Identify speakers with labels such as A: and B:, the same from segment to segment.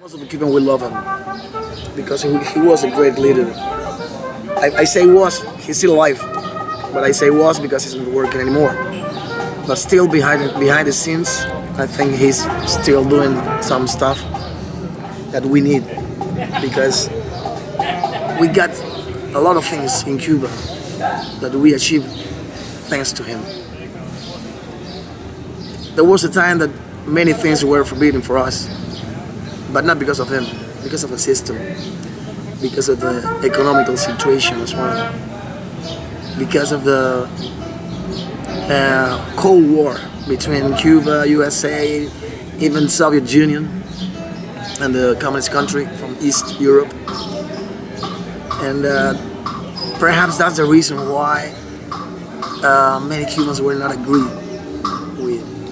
A: Most of the Cubans will love him because he was a great leader. I say was, he's still alive, but I say was because he's not working anymore. But still behind the scenes, I think he's still doing some stuff that we need because we got a lot of things in Cuba that we achieved thanks to him. There was a time that many things were forbidden for us, but not because of him, because of the system, because of the economical situation as well, because of the Cold War between Cuba, USA, even Soviet Union, and the communist country from East Europe. And perhaps that's the reason why many Cubans were not agree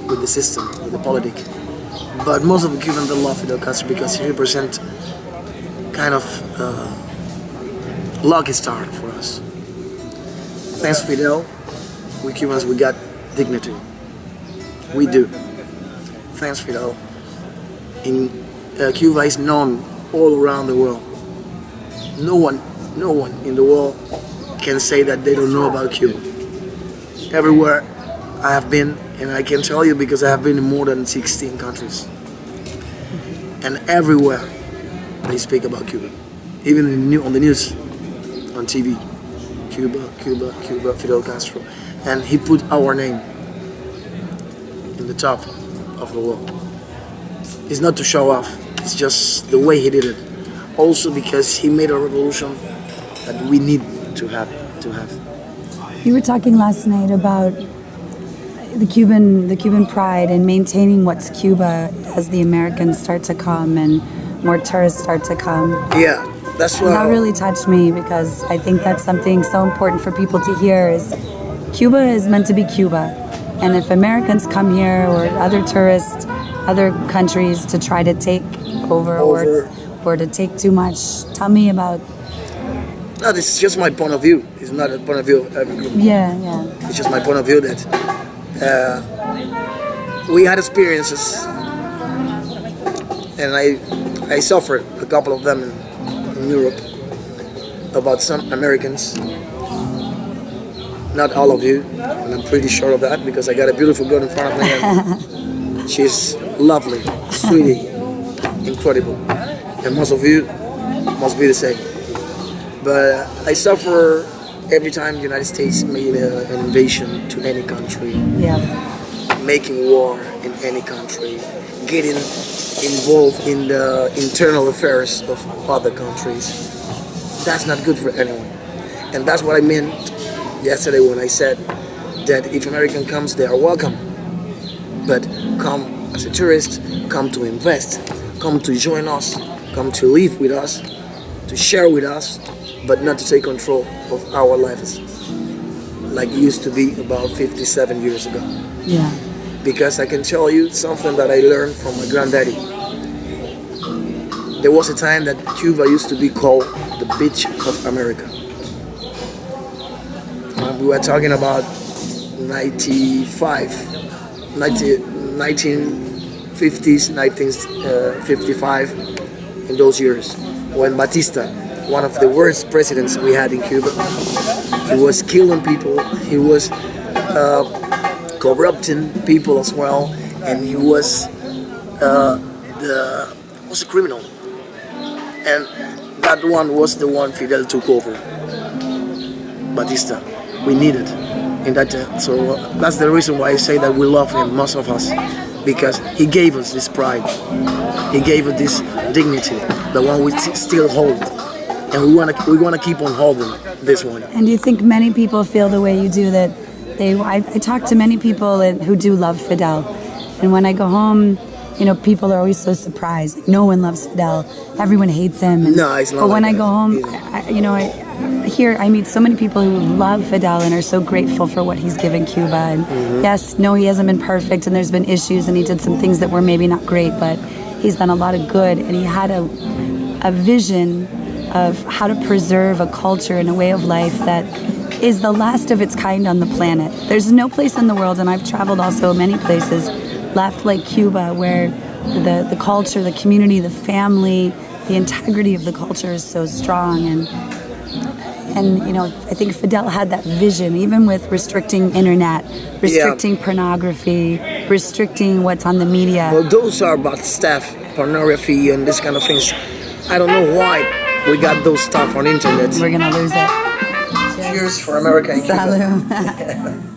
A: with the system, with the politics. But most of the Cubans love Fidel Castro because he represents kind of lucky star for us. Thanks to Fidel, we Cubans, we got dignity. We do. Thanks Fidel. Cuba is known all around the world. No one in the world can say that they don't know about Cuba. Everywhere I have been, and I can tell you because I have been in more than 16 countries. And everywhere they speak about Cuba. Even on the news, on TV. Cuba, Fidel Castro. And he put our name in the top of the world. It's not to show off, it's just the way he did it. Also because he made a revolution that we need to have.
B: You were talking last night about the Cuban pride and maintaining what's Cuba as the Americans start to come and more tourists start to come.
A: Yeah, that's what.
B: That really touched me because I think that's something so important for people to hear is Cuba is meant to be Cuba. And if Americans come here or other tourists, other countries to try to take over. Or to take too much, tell me about.
A: No, this is just my point of view. It's not a point of view of every group.
B: Yeah.
A: It's just my point of view that we had experiences, and I suffered a couple of them in Europe about some Americans. Not all of you, and I'm pretty sure of that because I got a beautiful girl in front of me. And she's lovely, sweetie, incredible. And most of you must be the same. But I suffer every time the United States made an invasion to any country.
B: Yeah.
A: Making war in any country. Getting involved in the internal affairs of other countries. That's not good for anyone. And that's what I meant yesterday when I said that if American comes, they are welcome. But come as a tourist, come to invest, come to join us, come to live with us, to share with us, but not to take control of our lives like it used to be about 57 years ago.
B: Yeah.
A: Because I can tell you something that I learned from my granddaddy. There was a time that Cuba used to be called the beach of America. We were talking about 1950s, 1955, in those years, when Batista, one of the worst presidents we had in Cuba, he was killing people, he was corrupting people as well, and he was a criminal. And that one was the one Fidel took over, Batista. We needed in that so that's the reason why I say that we love him, most of us, because he gave us this pride, he gave us this dignity, the one we still hold, and we want to keep on holding this one.
B: And do you think many people feel the way you do? That I talk to many people who do love Fidel, and when I go home, people are always so surprised. No one loves Fidel. Everyone hates him.
A: No, it's not.
B: But when
A: like
B: I go home, I meet so many people who love Fidel and are so grateful for what he's given Cuba. And yes, no, he hasn't been perfect, and there's been issues, and he did some things that were maybe not great, but he's done a lot of good, and he had a vision of how to preserve a culture and a way of life that is the last of its kind on the planet. There's no place in the world, and I've traveled also many places, left like Cuba, where the culture, the community, the family, the integrity of the culture is so strong. And you know, I think Fidel had that vision, even with restricting internet, restricting pornography, restricting what's on the media.
A: Well, those are about stuff, pornography and this kind of things. I don't know why we got those stuff on internet.
B: We're gonna lose it.
A: Cheers for America and Cuba.
B: Salud.